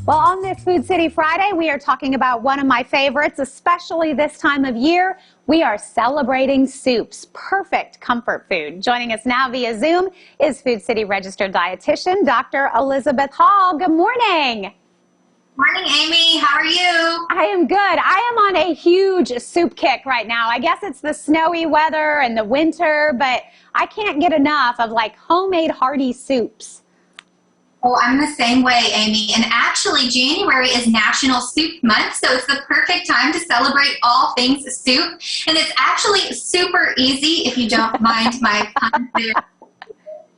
Well, on this Food City Friday, we are talking about one of my favorites, especially this time of year. We are celebrating soups, perfect comfort food. Joining us now via Zoom is Food City Registered Dietitian Dr. Elizabeth Hall. Good morning. Morning, Amy. How are you? I am good. I am on a huge soup kick right now. I guess it's the snowy weather and the winter, but I can't get enough of like homemade hearty soups. Oh, I'm the same way, Amy. And actually, January is National Soup Month, so it's the perfect time to celebrate all things soup. And it's actually super easy, if you don't mind my pun there.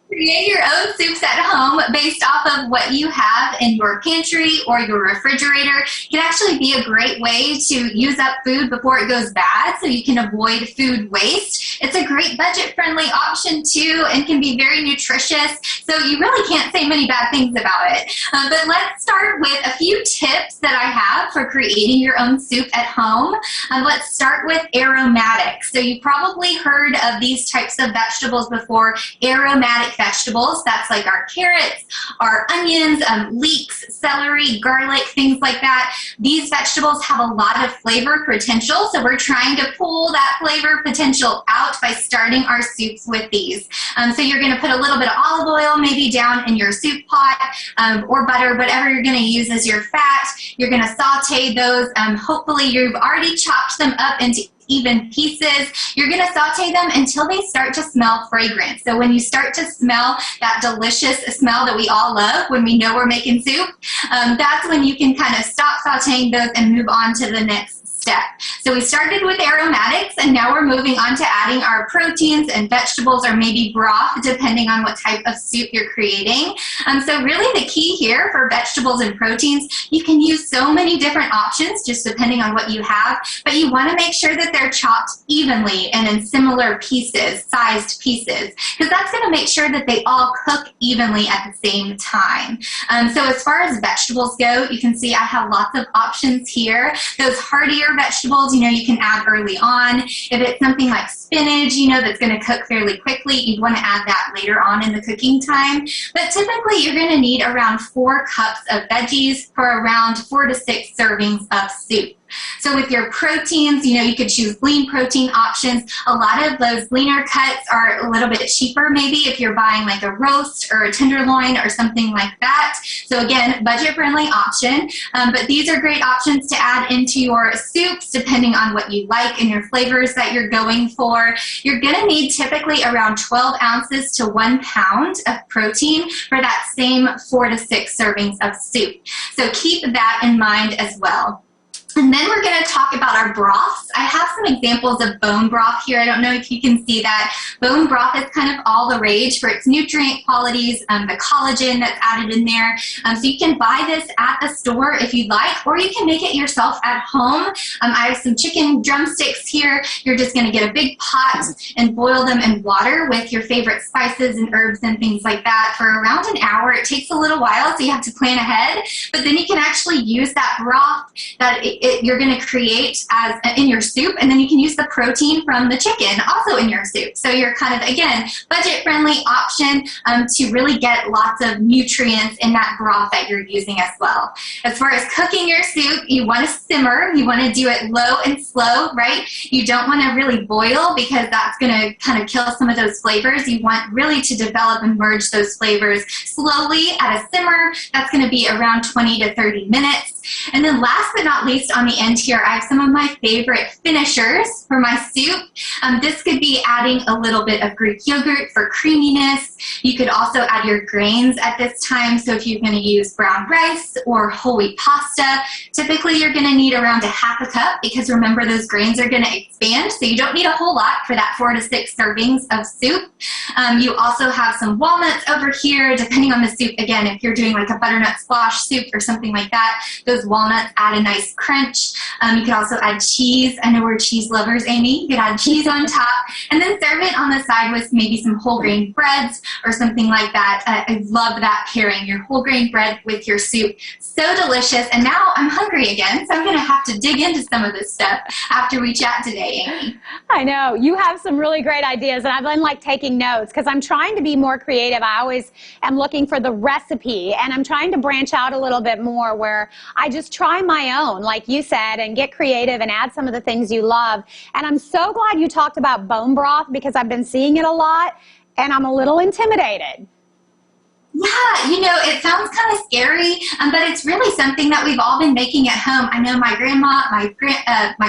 Create your own soups at home based off of what you have in your pantry or your refrigerator. It can actually be a great way to use up food before it goes bad so you can avoid food waste. It's a great budget-friendly option too and can be very nutritious, so you really can't say many bad things about it. But let's start with a few tips that I have for creating your own soup at home. Let's start with aromatics. So you've probably heard of these types of vegetables before, aromatic vegetables. That's like our carrots, our onions, leeks, celery, garlic, things like that. These vegetables have a lot of flavor potential, so we're trying to pull that flavor potential out by starting our soups with these. So you're going to put a little bit of olive oil maybe down in your soup pot or butter, whatever you're going to use as your fat. You're going to saute those. Hopefully you've already chopped them up into even pieces. You're going to saute them until they start to smell fragrant. So when you start to smell that delicious smell that we all love when we know we're making soup, that's when you can kind of stop sauteing those and move on to the next step. So we started with aromatics and now we're moving on to adding our proteins and vegetables or maybe broth depending on what type of soup you're creating. So really the key here for vegetables and proteins, you can use so many different options just depending on what you have, but you want to make sure that they're chopped evenly and in similar pieces, sized pieces, because that's going to make sure that they all cook evenly at the same time. So as far as vegetables go, you can see I have lots of options here. Those heartier vegetables, you can add early on. If it's something like spinach, that's going to cook fairly quickly, you'd want to add that later on in the cooking time. But typically, you're going to need around 4 cups of veggies for around 4 to 6 servings of soup. So with your proteins, you could choose lean protein options. A lot of those leaner cuts are a little bit cheaper maybe if you're buying like a roast or a tenderloin or something like that. So again, budget-friendly option. But these are great options to add into your soups depending on what you like and your flavors that you're going for. You're going to need typically around 12 ounces to 1 pound of protein for that same 4 to 6 servings of soup. So keep that in mind as well. And then we're going to talk about our broths. I have some examples of bone broth here. I don't know if you can see that. Bone broth is kind of all the rage for its nutrient qualities, the collagen that's added in there. So you can buy this at the store if you'd like, or you can make it yourself at home. I have some chicken drumsticks here. You're just going to get a big pot and boil them in water with your favorite spices and herbs and things like that for around an hour. It takes a little while, so you have to plan ahead. But then you can actually use that broth that you're going to create as in your soup, and then you can use the protein from the chicken also in your soup. So you're kind of, again, budget-friendly option to really get lots of nutrients in that broth that you're using as well. As far as cooking your soup, you want to simmer. You want to do it low and slow, right? You don't want to really boil because that's going to kind of kill some of those flavors. You want really to develop and merge those flavors slowly at a simmer. That's going to be around 20 to 30 minutes. And then last but not least on the end here, I have some of my favorite finishers for my soup. This could be adding a little bit of Greek yogurt for creaminess. You could also add your grains at this time. So if you're going to use brown rice or whole wheat pasta, typically you're going to need around a half a cup because remember those grains are going to expand. So you don't need a whole lot for that 4 to 6 servings of soup. You also have some walnuts over here, depending on the soup. Again, if you're doing like a butternut squash soup or something like that, those walnuts add a nice crunch crunch. You could also add cheese. I know we're cheese lovers, Amy. You could add cheese on top, and then serve it on the side with maybe some whole grain breads or something like that. I love that pairing, your whole grain bread with your soup. So delicious. And now I'm hungry again, so I'm going to have to dig into some of this stuff after we chat today, Amy. I know. You have some really great ideas, and I've been like taking notes because I'm trying to be more creative. I always am looking for the recipe, and I'm trying to branch out a little bit more where I just try my own, like you said, and get creative and add some of the things you love. And I'm so glad you talked about bone broth because I've been seeing it a lot, and I'm a little intimidated. Yeah, you know, it sounds kind of scary, but it's really something that we've all been making at home. I know my grandma, my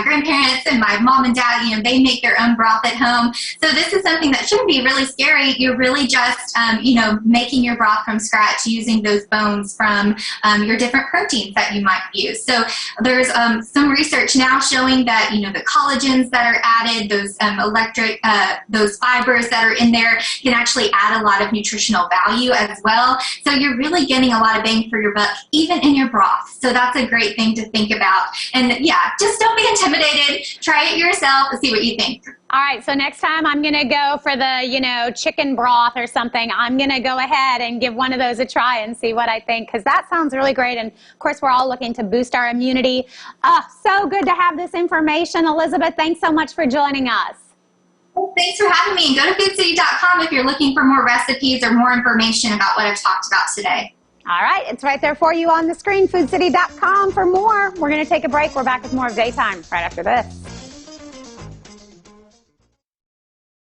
grandparents, and my mom and dad, you know, they make their own broth at home. So this is something that shouldn't be really scary. You're really just, you know, making your broth from scratch using those bones from your different proteins that you might use. So there's some research now showing that, you know, the collagens that are added, those those fibers that are in there can actually add a lot of nutritional value as well. So you're really getting a lot of bang for your buck, even in your broth. So that's a great thing to think about. And yeah, just don't be intimidated. Try it yourself and see what you think. All right, so next time I'm going to go for the, you know, chicken broth or something. I'm going to go ahead and give one of those a try and see what I think, because that sounds really great. And of course, we're all looking to boost our immunity. So good to have this information. Elizabeth, thanks so much for joining us. Well, thanks for having me. And go to foodcity.com if you're looking for more recipes or more information about what I've talked about today. All right, it's right there for you on the screen, foodcity.com for more. We're going to take a break. We're back with more of Daytime right after this.